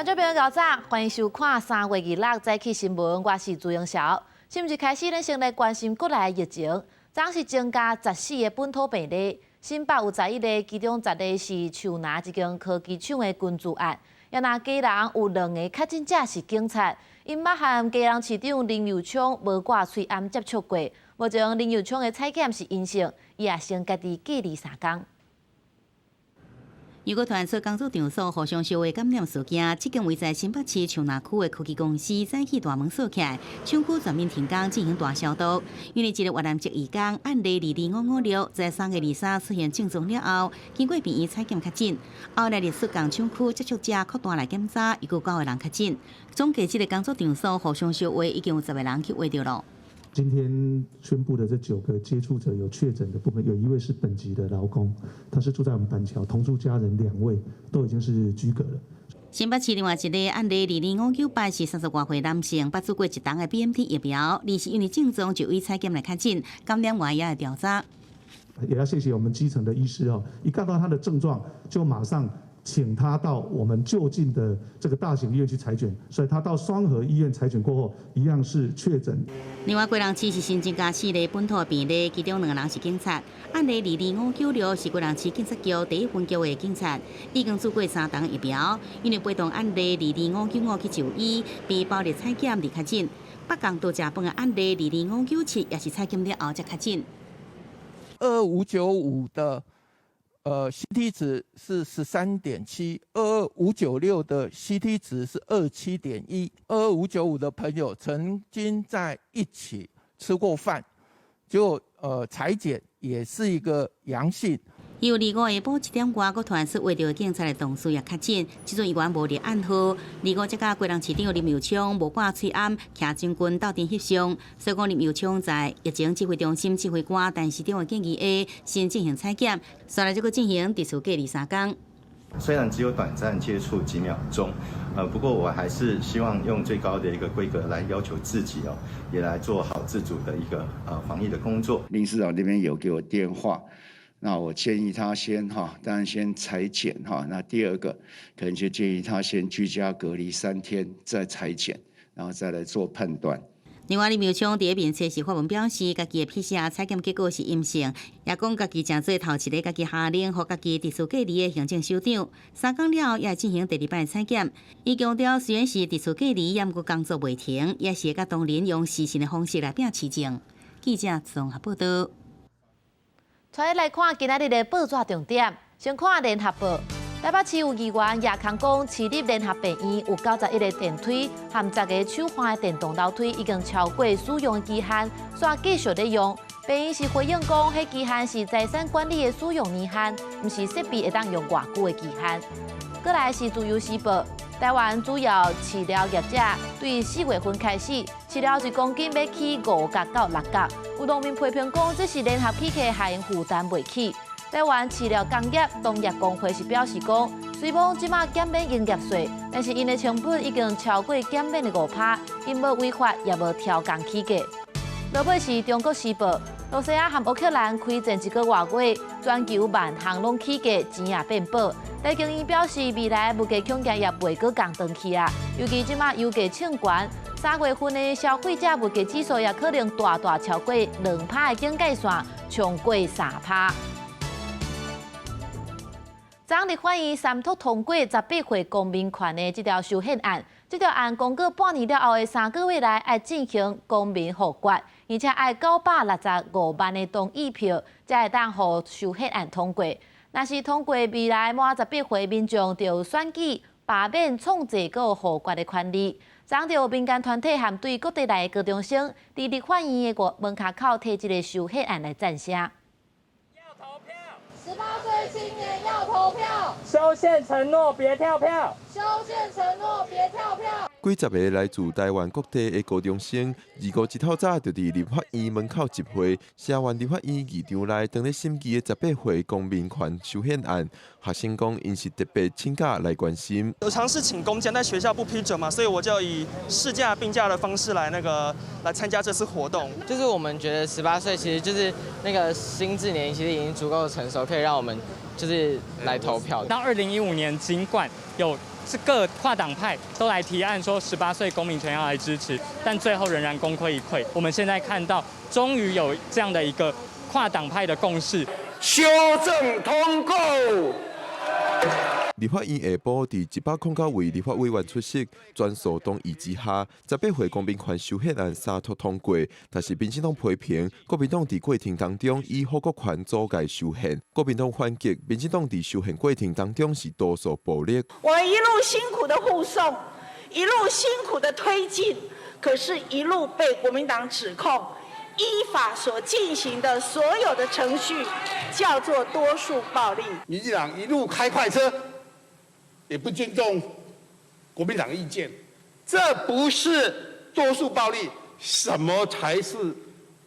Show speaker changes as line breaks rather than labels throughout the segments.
观众朋友早早，欢迎收看3月26早起新闻，我是朱永晓。新闻开始，咱先来关心国内疫情。昨是增加14个本土病例，新北有11例，其中10例是树林一间科技厂的群聚案。也那家人有2个确诊者是警察，因捌和家人市长林佑昌无挂喙暗接触过。目前林佑昌的采检是阴性，伊也先家己隔离3天。
如果团出工作场所互相烧的感染事件，即间位在新北市树林区的科技公司早起大门锁起来，厂区全面停工进行大消毒。因为一个越南籍移工案例22556，在3月23出现症状了后，经过病院采检确诊，后来列出工厂区接触者扩大来检查，一共9个人确诊。总计这个工作场所互相烧话，已经有10个人去挖到了。
今天宣布的这9个接触者有确诊的部分，有1位是本籍的劳工，他是住在我们板桥，同住家人2位都已经是居隔了。
新北市另外一个案例20598是30多岁男性，捌做过1档的 BNT 疫苗，而是因为症状就医采检来确诊，感染外也来调查。
也要谢谢我们基层的医师哦，一看到他的症状就马上请他到我们就近的这个大型医院去采检，所以他到双和医院采检过后，一样是确诊。
另外，贵人市是新增加4例本土病例，其中2个人是警察。案例22596是贵人市警察局第1分局的警察，已经做过3档疫苗，因为陪同案例22595去就医，被包列采检而确诊。北港度假饭的案例22597也是采检了后才确诊。
22595的CT 值是13.7，22596的 CT 值是27.1，22595的朋友曾经在一起吃过饭，就采检也是一个阳性。有
25个下晡1点外，佫传出挖到警察的同事也确诊，这阵医院无立案号。25这甲贵人市长林佑昌无挂喙暗，徛将军斗阵翕相。所以讲林佑昌在疫情指挥中心指挥官，但市长的建议先进行采检，再来就佫进行特殊隔离3天。
虽然只有短暂接触几秒钟，不过我还是希望用最高的一个规格来要求自己哦，也来做好自主的一个防疫的工作。
林市长那边有给我电话。那我建议他先当然先采检那第2个可能就建议他先居家隔离3天，再采检，然后再来做判断。
另外，林佑昌第一面测试发文表示，家己的 PCR 采检结果是阴性，也讲家己正做头一个家己下令，予家己特殊隔离的行政首长。3天了后，也进行第2摆采检。伊强调，虽然是特殊隔离，也毋过工作袂停，也是甲当年用时薪的方式来拼市政。记者综合报道。
带来看今仔日的报纸重点，先看联合报。台北市有议员叶康讲，市立联合病院有91个电梯和10个手换的电动楼梯已经超过使用期限，煞继续在用。病院是回应讲，迄期限是财产管理的使用年限，毋是设备会当用偌久的期限。过来是自由时报。台湾主要饲料业者对4月份开始，饲料1公斤要起5角到6角。有农民批评讲，这是联合起客下因负担袂起。台湾饲料工业农业工会是表示讲，虽讲即马减免营业税，但是因的成本已经超过减免的5%，因无违法也无调降起价。落尾是中国时报，罗西亚和乌克兰开战1个月，全球万项拢起价，钱也变薄。台经院表示，未来物价恐惊也袂搁降转去啊，尤其即马油价抢悬，3月份的消费者物价指数也可能大超过2%的警戒线，冲过3%。昨日反映三读通过18岁公民权的这条修宪案，这条案公告半年了后的3个月内，要进行公民复决，而且要965万的同意票，才会当互修宪案通过。若是通过，未来满18岁民众就有选举、罢免、创制个复决的权利。昨着民间团体和对各地内的高中生，伫立法院的门口口提这个修宪案来赞声。
要投票！18岁青年要投票！修宪承诺别跳票！修宪承诺别跳票！
几十个来自台湾各地的高中生，25日透早就伫立法院门口集会，写完立法院议场内当咧审议的18岁公民权修宪案。学生讲，因是特别请假来关心。
有尝试请公假，但学校不批准嘛，所以我就以事假病假的方式来参加这次活动。
就是我们觉得18岁其实就是那个心智年龄其实已经足够成熟，可以让我们就是来投票。
到2015年，尽管有是各跨党派都来提案说18岁公民权要来支持，但最后仍然功亏一篑。我们现在看到，终于有这样的一个跨党派的共识，
修正通过。
立法院下晡伫109位立法委员出席全数同意之下，18岁公民权修宪案三读通过。但是民进党批评国民党伫过程当中以护国权阻碍修宪，国民党反击民进党伫修宪过程当中是多数暴力。
我一路辛苦的护送，一路辛苦的推进，可是一路被国民党指控。依法所进行的所有的程序叫做多数暴力。
民进党一路开快车，也不尊重国民党意见，这不是多数暴力，什么才是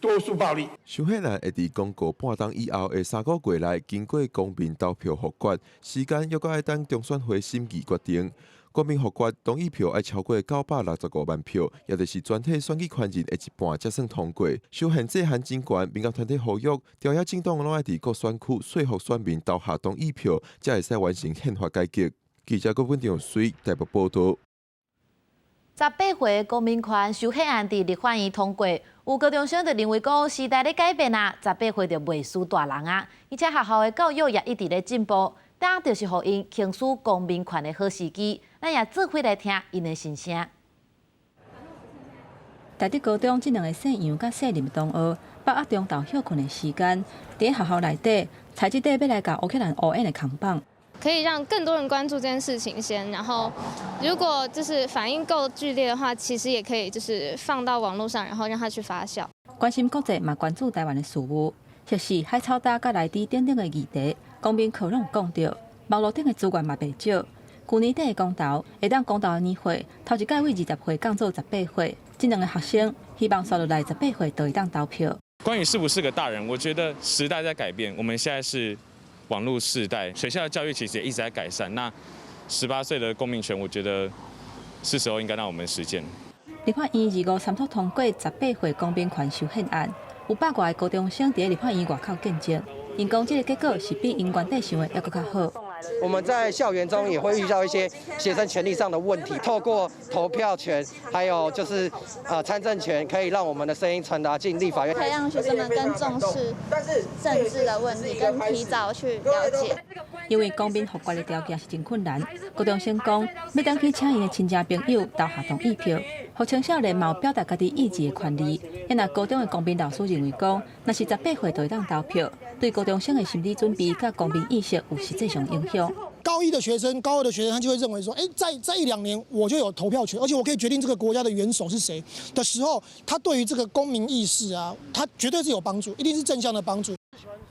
多数暴力？
修宪案会伫公告半冬以后的3个月内经过公民投票复决，时间约搁要等中选会审议决定。国民复决同意票要超过965万票，也就是全体选举权人的一半才算通过。修宪制限真悬，民间团体呼吁，朝野政党拢要伫各选区说服选民投下同意票，才会使完成宪法改革。记者郭文章随台北报道。
18岁公民权修宪案伫立法院通过，有高中生就认为讲时代咧改变啊，18岁就袂输大人啊，而且学校的教育也一直咧进步。当就是互因行使公民权的好时机，咱也做伙来听因的心声。
台北高中这2个姓杨甲姓林同学，把握中昼休困的时间，伫学校内底采集底要来甲乌克兰乌烟的扛棒，
可以让更多人关注这件事情先，然后如果就是反应够剧烈的话，其实也可以就是放到网络上，然后让它去发酵。
关心国际嘛，关注台湾的事务，或是海草大甲内地等等的议题。公民课拢讲到，网络顶的资源嘛袂少。去年底的公投，会当公投的年岁，头一届为20岁降做18岁，这2个学生希望刷落来18岁都会当投票。
关于是不是个大人，我觉得时代在改变，我们现在是网络世代，学校的教育其实也一直在改善。那18岁的公民权，我觉得是时候应该让我们实践。
立法院25三读通过18岁公民权修宪案，有100多个高中生伫立法院外口见证。因讲这个结果是比因原底想的要更较好。
我们在校园中也会遇到一些学生权利上的问题，透过投票权，还有就是参政权，可以让我们的声音传达进立法院，
可以让学生们更重视政治的问题，更提早去了解。
因为公民复决的条件是真困难，高中生讲要当去请因的亲戚朋友投下同意票，互青少年有表达家己意志的权利。因那高中的公民老师认为讲，若是18岁就会当投票，对高中生的心理准备甲公民意识有实际上影响。
高1的学生、高2的学生，他就会认为说，在1-2年我就有投票权，而且我可以决定这个国家的元首是谁的时候，他对于这个公民意识啊，他绝对是有帮助，一定是正向的帮助。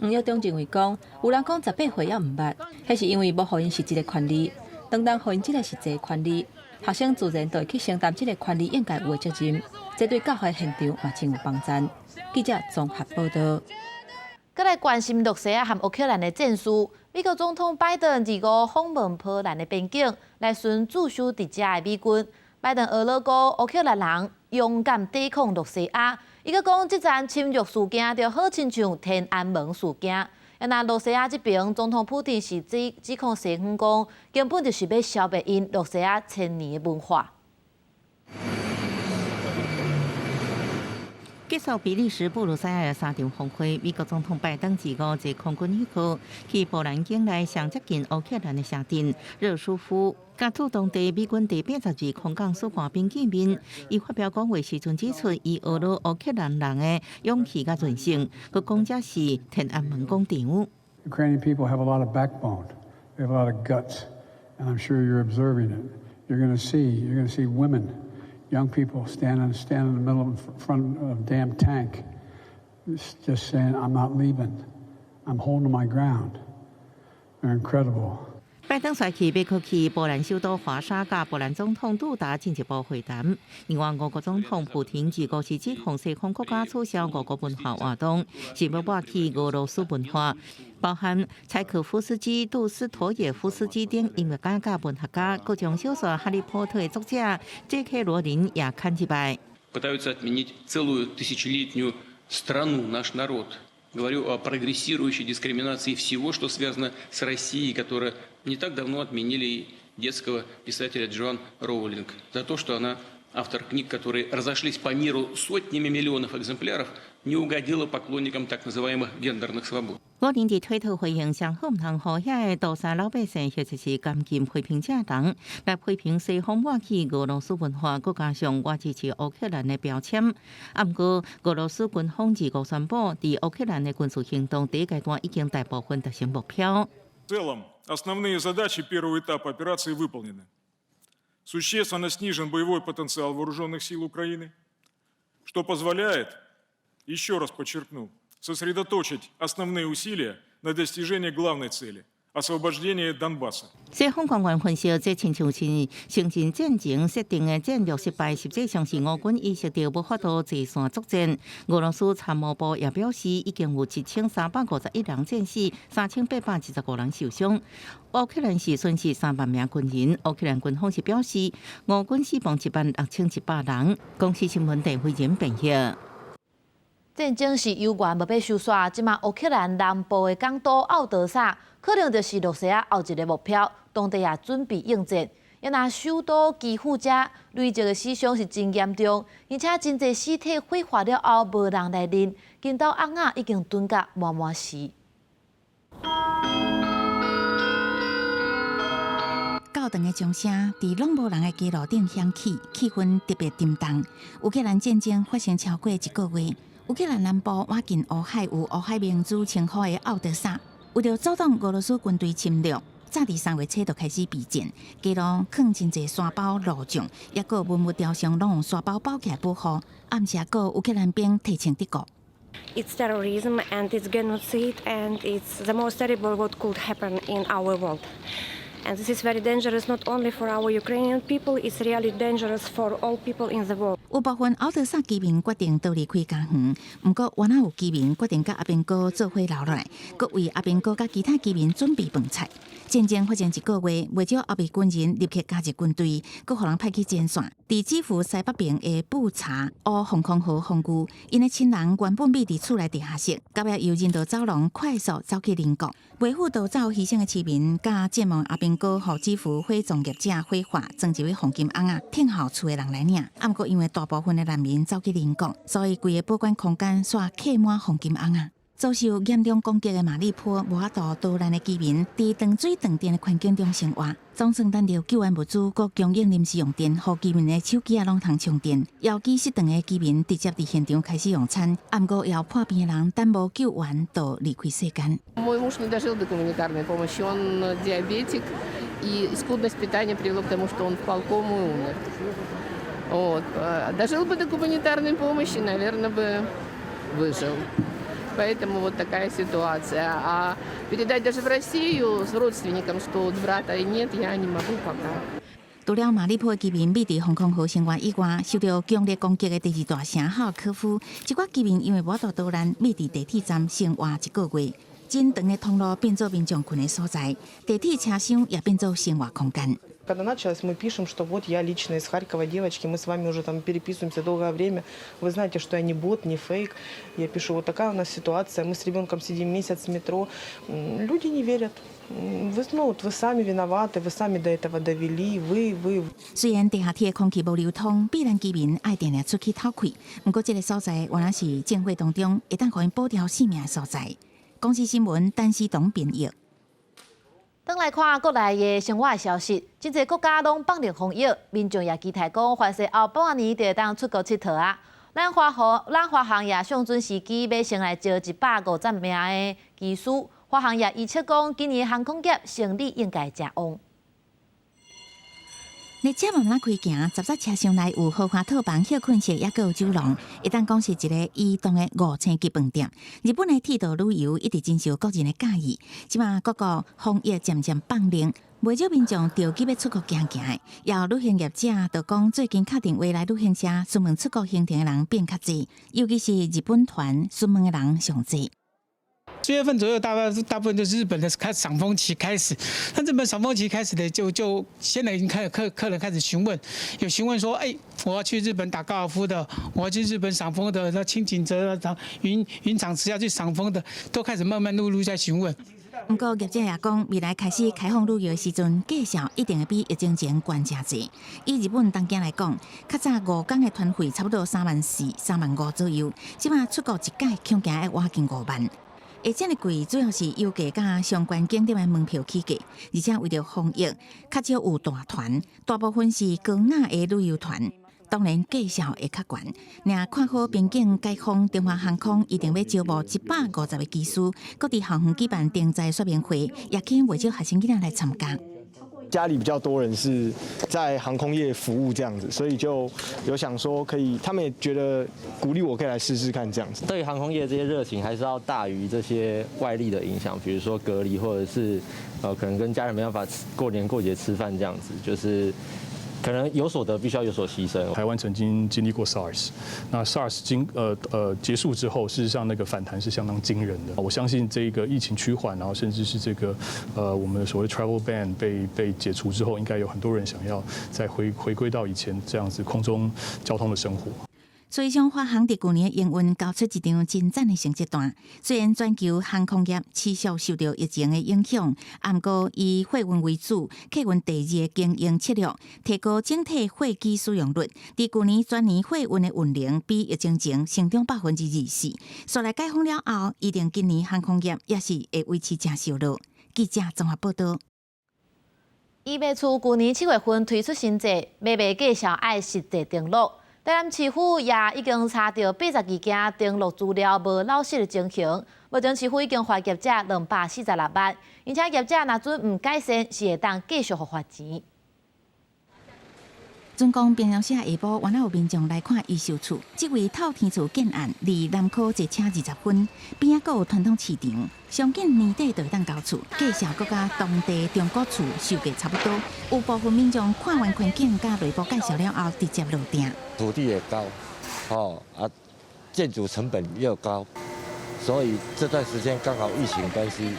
黄耀中认为讲，有人讲18岁也唔捌，迄是因为无互因实际的权利。当互因这个实际的权利，学生自然就会去承担这个权利应该有的责任，这对教学现场嘛真有帮助。记者综合报道。
再来关心洛西亚和乌克兰的战事。美国总统拜登25访问波兰的边境，来寻驻守伫遮的美军。拜登俄勒讲乌克兰人勇敢抵抗洛西亚，伊阁讲这场侵略事件就好亲像天安门事件。那洛西亚这边，总统普丁是指控西方讲根本就是要消灭因洛西亚1000年的文化。
结束比利时布鲁塞尔3场峰会，美国总统拜登25坐空军一号去波兰境内上接近乌克兰的城镇热舒夫，甲驻当地美军第82空降师官兵见面。伊发表讲话时阵指出，伊学了乌克兰人的勇气甲韧性，佮讲这是天安门广场。
Ukrainian people have a lot of backbone, they have a lot of guts, and I'm sure you're observing it. You're going to see women. Young people stand in the middle in front of a damn tank, just saying, "I'm not leaving. I'm holding my ground." They're incredible.
拜登率去美国去波兰首都华沙，甲波兰总统杜达进一步会谈。另外，俄国总统普京25日指控西方国家取消俄国文化活动，是要抹去俄罗斯文化，包含柴可夫斯基、杜斯妥也夫斯基等音乐家甲文学家，各将小说《哈利波特》的作者J.K. 罗琳也看一摆。
Пытаются отменить целую тысячелетнюю страну, наш народ. Говорю о прогрессирующей дискриминации всего, что связано с Россией, которая не так давно отменили детского писателя Джоан Роулинг за то, что она, автор книг, которые разошлись по миру сотнями миллионов экземпляров, не угодила поклонникам так называемых гендерных свобод.
我年伫推特回应上好唔通互遐个屠杀老百姓，或者是监禁批评者人来批评西方抹去俄罗斯文化，佮加上我支持乌克兰的标签。啊，不过俄罗斯军方自我宣布，伫乌克兰的军事行动第一阶段已经大部分达成目标。
В целом, основные задачи первого этапа операции выполнены. Существенно снижен боевой потенциал вооруженных сил Украины, что позволяет, еще раз подчеркну, сосредоточить основные усилия на достижении главной цели – освобождения Донбасса.
西方官员分析，这亲像是城镇战争设定的战略失败，实际上是俄军意识到无法度坐线作战。俄罗斯参谋部也表示，已经有7351人战死，3815人受伤。乌克兰是损失3万名军人，乌克兰军方是表示，俄军死亡16100人。公司新闻电会人评析。
战争是有缘无被收煞，即马乌克兰南部的港都奥德萨，可能就是洛西亚后一个目标。当地也准备应战，也那首都基辅者累积的死伤是真严重，而且真侪尸体火化了后无人来认，见到翁仔已经炖甲满满死。
较长的钟声伫拢无人的街路顶响起，气氛特别沉重。乌克兰战争发生超过1个月。乌克兰南部瓦近乌海有乌海明珠称呼的奥德萨，为了阻挡俄罗斯军队侵略，早伫3月初就开始备战，街路放真侪沙包路障，也个文物雕像拢用沙包包起来保护。暗时个乌克兰兵提前得国。
It's terrorism and it's genocide and it's the most terrible what could happen in our world. And this is very dangerous not only for our Ukrainian people, it's really dangerous for all people in the world.
有部分奥德萨居民决定都离开家园，不过原来有居民决定甲阿兵哥做伙留落来，佮为阿兵哥甲其他居民准备饭菜。战争发生1个月，未少欧美军人立刻加入军队，佮互人派去前线。伫基辅西北边的布查乌防空壕防区，因的亲人原本秘伫厝内地下室，到尾由人道走廊快速走去邻国，维护逃走牺牲的市民，甲战亡阿兵哥，互基辅火葬业者火化，装一位黄金翁仔，听候厝的人来领。啊，不过因为大部分的难民走去邻国，所以规个保管空间煞客满黄金翁仔。遭受严重攻击的马里坡无法度逃难的居民，伫断水断电的环境中生活，总算等到救援物资佮供应临时用电，互居民的手机拢通充电。腰机失断的居民直接伫现场开始用餐，啊，不过也有破病的人等无救援就离开世间。
Мой муж не дожил до гуманитарной помощи, он диабетик, и скудность питания привело к тому, что он впал в кому и умер. Вот. Дожил бы до гуманитарной помощи, наверное, бы выжил. Поэтому вот такая ситуация. А передать даже в Россию с родственникам, что вот брата и нет, я не могу пока.
除了马里坡居民秘伫防空壕生活以外，受到强烈攻击的第2大城哈尔科夫，一寡居民因为无法度逃难，秘伫地铁站生活1个月。真长的通路变做民众困的所在，地铁车厢也变做生活空间。
Когда началось, мы пишем, что вот я лично из Харькова, девочки, мы с вами уже там переписываемся долгое время. Вы знаете, что я не бот, не фейк. Я пишу, вот такая у нас ситуация, мы с ребенком сидим месяц в метро. Люди не верят. Вы сами виноваты, вы сами до этого довели, вы.
虽然地下铁空气无流通，必然居民爱定定出去透气，不过这个所在原来是建会当中会当互因保条性命的所在。公司新闻陈思彤编译。
转来看国内的生活消息，真侪国家拢放入防疫，民众也期待讲，凡是后半年就会当出国佚佗啊。咱华航也上准时机要先来招150名的技师。华航也预测讲，今年航空业生意应该真旺。
列车慢慢开行，10节车厢内有豪华套房、休困室，也有酒廊，会当讲是一个移动的5星级饭店。日本的铁道旅游一直真受国人的喜意，即马各国防疫渐渐放冷，袂少民众着急要出国行行的。也有旅行业者就讲，最近确定未来旅行社询问出国行程的人变较侪，尤其是日本团询问的人上侪。
7月份左右，大部分就是日本的开始赏枫期开始。那日本赏枫期开始的就现在已经客人开始询问，有询问说，我要去日本打高尔夫的，我要去日本赏枫的，那清景泽、云场池要去赏枫的，都开始慢慢陆续在询问。
不过业者也讲，未来开始开放旅游的时阵，价数一定会比疫情前悬真济。以日本东京来讲，较早5天的团费差不多34000、35000左右，即马出国一届恐惊要挖近5万。会这么贵，主要是油价甲相关景点的门票起价，而且为了防疫，较少有大团，大部分是高雅的旅游团。当然，价数会较悬。若看好边境解封，中华航空一定要招募150个技师，各地航空举办定在说明会，也请未少学生囡仔来参加。
家里比较多人是在航空业服务这样子，所以就有想说可以，他们也觉得鼓励我可以来试试看这样子。
对航空业这些热情还是要大于这些外力的影响，比如说隔离或者是可能跟家人没办法过年过节吃饭这样子，就是可能有所得必须要有所牺牲。
台湾曾经经历过 SARS， 那 SARS 结束之后，事实上那个反弹是相当惊人的。我相信这个疫情趋缓，然后甚至是这个我们的所谓 travel ban 被解除之后，应该有很多人想要再回归到以前这样子空中交通的生活。
水上华航伫去年营运交出一张真赞的成绩单。虽然全球航空业持续受到疫情的影响，不过以货运为主，客运第2个经营策略，提高整体货机使用率。伫去年全年货运的运量比疫情前成长24%。说来解封了后，一定今年航空业也是会维持正收入。记者综合报道。
医卫处去年7月份推出新制，买卖介绍爱实地登录。台南市府也已经查到82件登录资料无老实的情形，目前市府已经罚业者246万，而且业者若准唔改善，是会当继续互罚钱。
中共平阳社下晡，原来有民众来看医修处，这位透天厝建案离南科坐车20分，边仔阁有传统市场，上紧年底就会当交厝，介绍阁甲当地中国厝售价差不多。有部分民众看完环境甲内部介绍了后，直接落订。
土地也高，建筑成本又高，所以这段时间刚好疫情关系，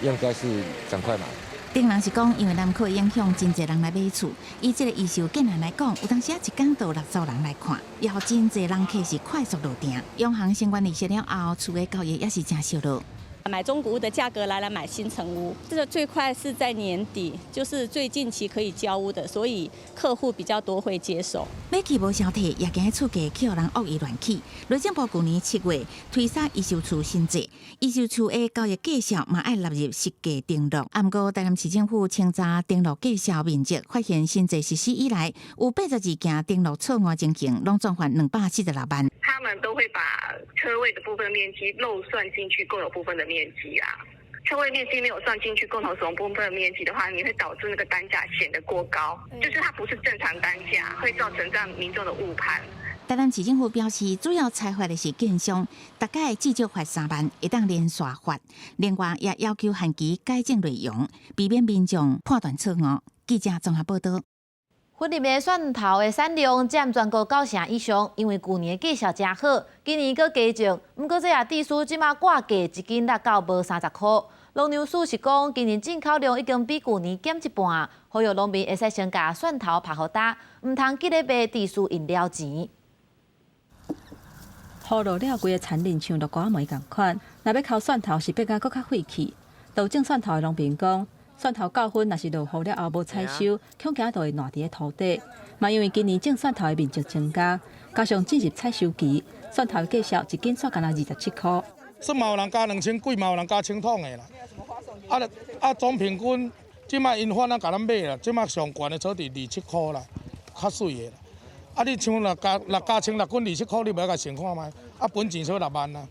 应该是赶快买。
顶人是讲，因为南科的影响，真侪人来买厝。以这个预售建案来讲，有当时一天都有600人来看，也有真侪人客是快速落订。永恒新冠利息了后，厝的交易也是正收入。
买中古屋的价格来买新成屋，这个最快是在年底，就是最近期可以交屋的，所以客户比较多会接手。
买起无消退，也惊厝价去互人恶意乱起。内政部去年7月推出预售厝新制，预售厝的交易介绍嘛爱纳入实价登录。不过台南市政府清查登录介绍面积，发现新制实施以来有82件登录错误情形，拢总罚246万。
他们都会把车位的部分面积漏算进去共有部分的面积啊，车位面积没有算进去共同使用部分的面积的话，你会导致那个单价显得过高，就是它不是正常单价，会造成这样民众的误判。
台南市政府表示，主要裁罚的是建商，大概至少罚3万，会当连续罚。另外，也要求限期改正内容，避免民众判断错误。记者综合报道。
粉林的蒜头的产量占全国9成以上，因为去年的绩效真好，今年阁加种。不过这也地区即马挂价一斤落到无30块。农粮署是讲，今年进口量已经比去年减一半，呼吁农民会使先把蒜头拍好打，唔通记咧卖地区饮料钱。雨
落了，规个田林像落瓜梅共款，若要扣蒜头是变甲搁较费气。都种蒜头的农民讲。蒜头9分，若是落雨了后无采收，恐惊就会烂伫个土地。嘛，因为今年种蒜头的面积增加，加上进入采收期，蒜头的价销一斤煞干那27块。
说嘛有人加2000几，嘛有人加清桶的啦。总平均，即摆因反甲咱买啦，即摆上悬的做伫27块啦，较水的啦。你像若加清6斤27块，你袂甲先看卖，本钱少6万啦。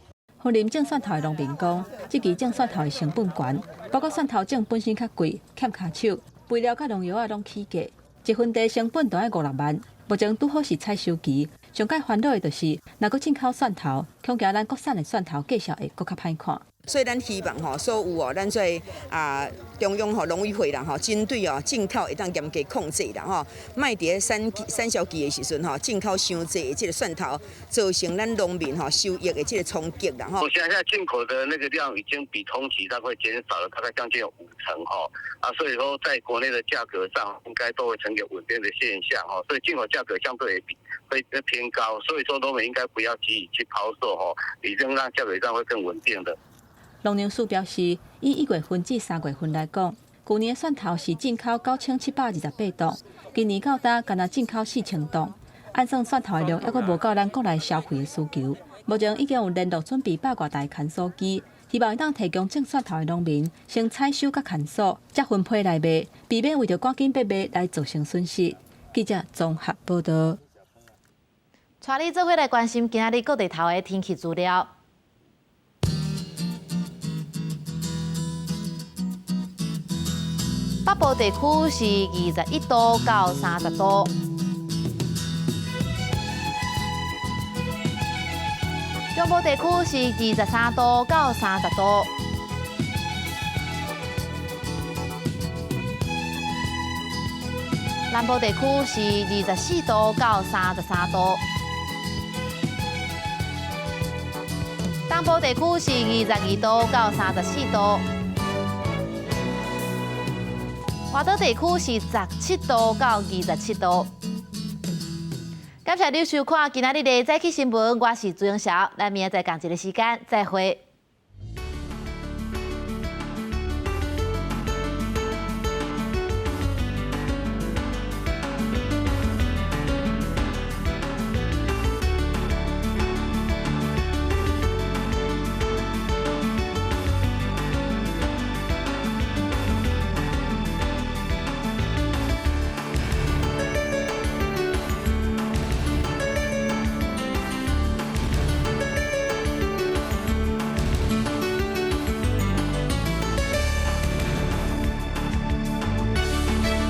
云林种蒜头的农民讲，这期种蒜头的成本悬，包括蒜头种本身较贵，欠卡手，肥料甲农药拢起价，一分地成本就要5-6万。目前拄好是采收期，上界烦恼的就是，若搁进口蒜头，恐惊咱国产的蒜头价销会搁较歹看。
所以咱希望所有咱做中央农委会啦针对进口会当严格控制啦卖伫产销期的时阵进口伤济的这个蒜头，造成咱农民收益的这个冲击啦
现在进口的那个量已经比同期大概减少了大概将近有50%所以说在国内的价格上应该都会呈现稳定的现象所以进口价格相对会偏高，所以说农民应该不要急于去抛售理应让价格上会更稳定的。
农粮署表示，以1月份至3月份来讲，去年的蒜头是进口9728吨，今年到达干那进口4000吨。按算蒜头的量，还阁无够咱国内消费的需求。目前已经有联络准备100多台牵锁机，希望当提供种蒜头的农民先采收甲牵锁，再分批来卖，避免为着赶紧被卖来造成损失。记者综合报道。
带你做伙来关心今仔日各地头的天气资料。北部地区是21度到30度，中部地区是23度到30度，南部地区是24度到33度，东部地区是22度到34度。华岛地区是17度到27度。感谢你收看今仔日的早起新闻，我是朱永晓，咱明仔载同一个时间再会。